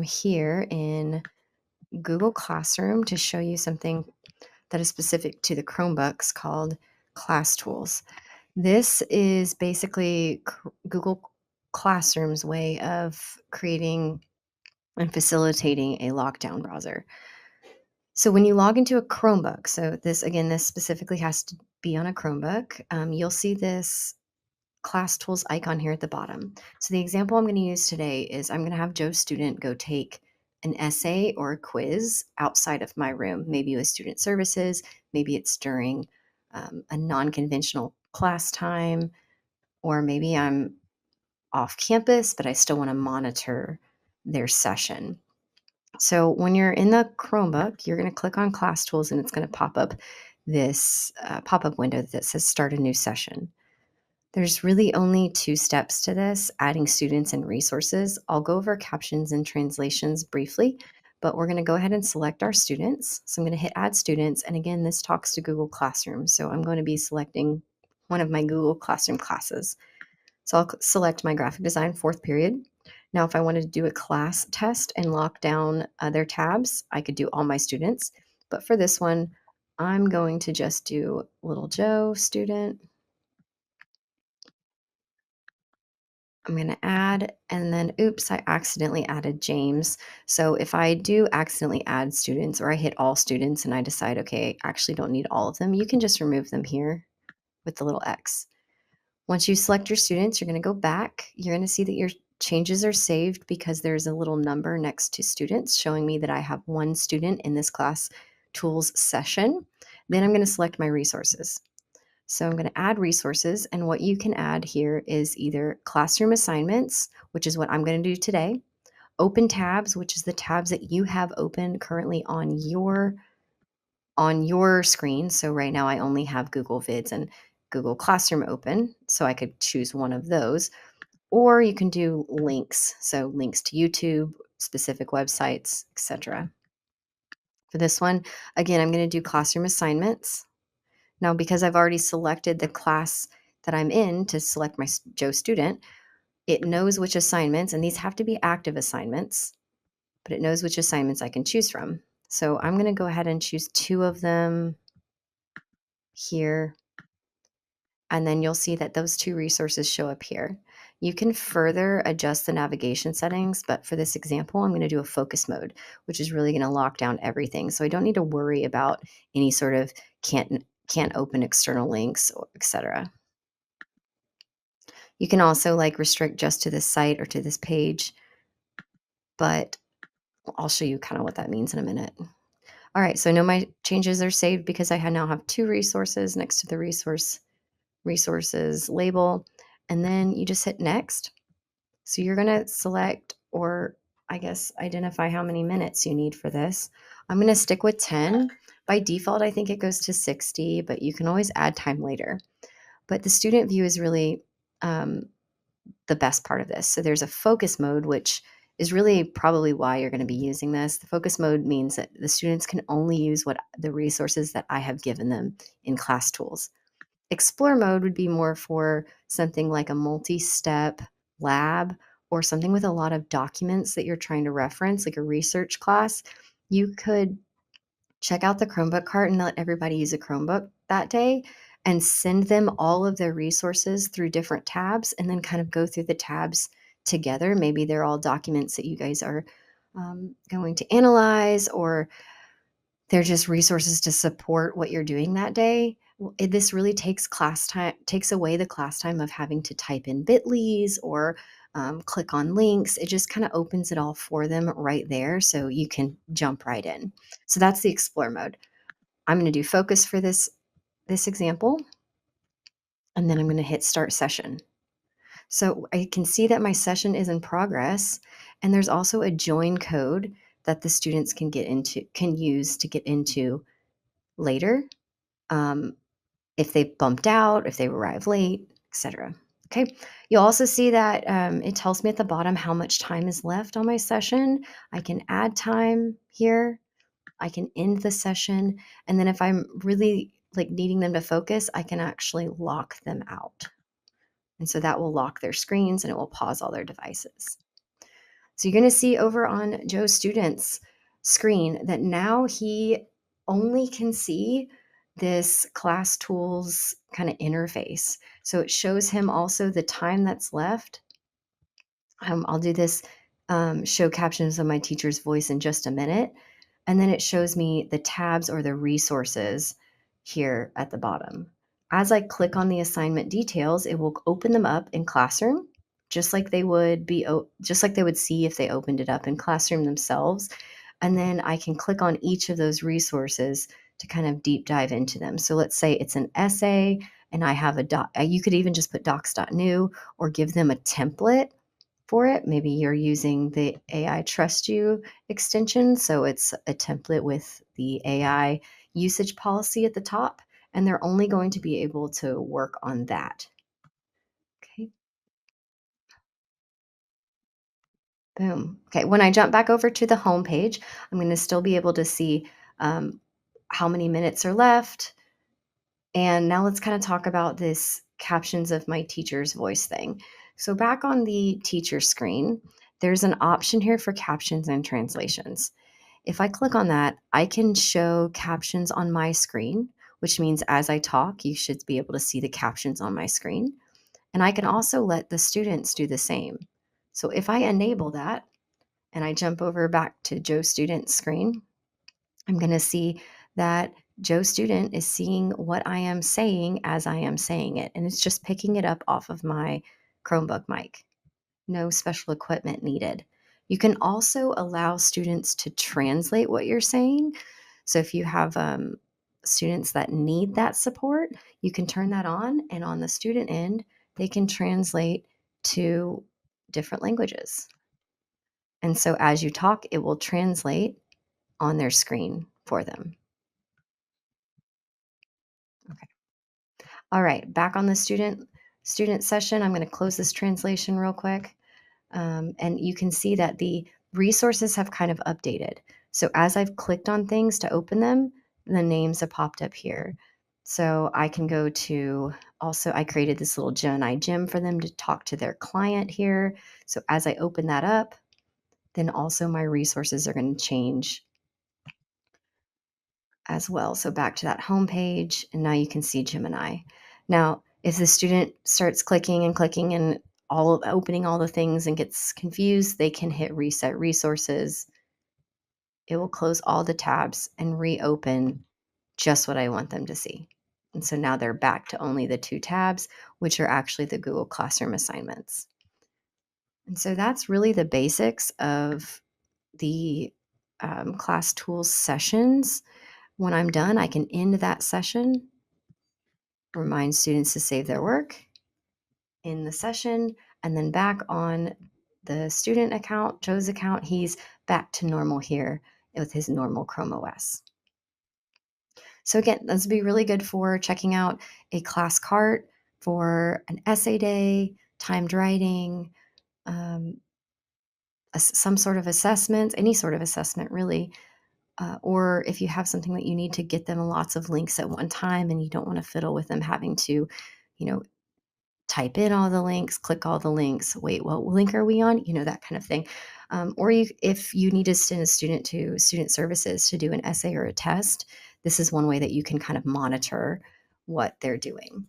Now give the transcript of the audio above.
here in Google Classroom to show you something that is specific to the Chromebooks called Class Tools. This is basically Google Classroom's way of creating and facilitating a lockdown browser. So when you log into a Chromebook, so this specifically has to be on a Chromebook, you'll see this Class Tools icon here at the bottom. So the example I'm going to use today is I'm going to have Joe's student go take an essay or a quiz outside of my room, maybe with student services, maybe it's during a non-conventional class time, or maybe I'm off campus, but I still want to monitor their session. So when you're in the Chromebook, you're going to click on Class Tools and it's going to pop up this pop-up window that says Start a New Session. There's really only two steps to this, adding students and resources. I'll go over captions and translations briefly, but we're going to go ahead and select our students. So I'm going to hit Add Students. And again, this talks to Google Classroom. So I'm going to be selecting one of my Google Classroom classes. So I'll select my graphic design 4th period. Now, if I wanted to do a class test and lock down their tabs, I could do all my students. But for this one, I'm going to just do little Joe student. I'm going to add, and then, oops, I accidentally added James. So if I do accidentally add students, or I hit all students and I decide, okay, I actually don't need all of them, you can just remove them here with the little X. Once you select your students, you're going to go back. You're going to see that your changes are saved because there's a little number next to students showing me that I have one student in this class tools session. Then I'm going to select my resources. So I'm going to add resources, and what you can add here is either classroom assignments, which is what I'm going to do today, open tabs, which is the tabs that you have open currently on your screen. So right now I only have Google Vids and Google Classroom open, so I could choose one of those. Or you can do links, so links to YouTube, specific websites, etc. For this one, again, I'm going to do classroom assignments. Now, because I've already selected the class that I'm in to select my Joe student, it knows which assignments, and these have to be active assignments, but it knows which assignments I can choose from. So I'm going to go ahead and choose 2 of them here, and then you'll see that those 2 resources show up here. You can further adjust the navigation settings, but for this example, I'm going to do a focus mode, which is really going to lock down everything. So I don't need to worry about any sort of can't open external links, etc. You can also restrict just to this site or to this page, but I'll show you kind of what that means in a minute. All right, so I know my changes are saved because I now have 2 resources next to the resources label, and then you just hit next. So you're going to select, or I guess identify how many minutes you need for this. I'm going to stick with 10. By default, I think it goes to 60, but you can always add time later. But the student view is really the best part of this. So there's a focus mode, which is really probably why you're going to be using this. The focus mode means that the students can only use the resources that I have given them in class tools. Explore mode would be more for something like a multi-step lab or something with a lot of documents that you're trying to reference, like a research class. You could check out the Chromebook cart and let everybody use a Chromebook that day and send them all of their resources through different tabs and then kind of go through the tabs together. Maybe they're all documents that you guys are going to analyze, or they're just resources to support what you're doing that day. This really takes away the class time of having to type in bit.lys or click on links. It just kind of opens it all for them right there so you can jump right in. So that's the explore mode. I'm going to do focus for this example, and then I'm going to hit start session. So I can see that my session is in progress, and there's also a join code that the students can use to get into later, if they bumped out, if they arrive late, etc. Okay, you'll also see that it tells me at the bottom how much time is left on my session. I can add time here. I can end the session, and then if I'm really needing them to focus, I can actually lock them out. And so that will lock their screens and it will pause all their devices. So you're going to see over on Joe's student's screen that now he only can see this class tools kind of interface. So it shows him also the time that's left. I'll do this show captions of my teacher's voice in just a minute. And then it shows me the tabs or the resources here at the bottom. As I click on the assignment details, it will open them up in Classroom, just like they would see if they opened it up in Classroom themselves. And then I can click on each of those resources to kind of deep dive into them. So let's say it's an essay and I have a doc. You could even just put docs.new or give them a template for it. Maybe you're using the AI Trust You extension, so it's a template with the AI usage policy at the top, and they're only going to be able to work on that. Okay, boom. Okay, when I jump back over to the home page, I'm going to still be able to see um, how many minutes are left. And now let's kind of talk about this captions of my teacher's voice thing. So back on the teacher screen, there's an option here for captions and translations. If I click on that, I can show captions on my screen, which means as I talk, you should be able to see the captions on my screen. And I can also let the students do the same. So if I enable that and I jump over back to Joe's student screen, I'm going to see that Joe student is seeing what I am saying as I am saying it. And it's just picking it up off of my Chromebook mic. No special equipment needed. You can also allow students to translate what you're saying. So if you have students that need that support, you can turn that on. And on the student end, they can translate to different languages. And so as you talk, it will translate on their screen for them. Okay. All right, back on the student session. I'm going to close this translation real quick. And you can see that the resources have kind of updated. So as I've clicked on things to open them, the names have popped up here. So I can go to also, I created this little Gemini gym for them to talk to their client here. So as I open that up, then also my resources are going to change as well. So back to that home page, and now you can see Gemini. Now, if the student starts clicking and opening all the things and gets confused, they can hit reset resources. It will close all the tabs and reopen just what I want them to see. And so now they're back to only the two tabs, which are actually the Google Classroom assignments. And so that's really the basics of the class tools sessions. When I'm done, I can end that session, remind students to save their work in the session, and then back on the student account, Joe's account, he's back to normal here with his normal Chrome OS. So again, this would be really good for checking out a class cart for an essay day, timed writing, um, some sort of assessment, any sort of assessment really. Or if you have something that you need to get them lots of links at one time and you don't want to fiddle with them having to, you know, type in all the links, click all the links, wait, what link are we on? That kind of thing. Or if you need to send a student to student services to do an essay or a test, this is one way that you can kind of monitor what they're doing.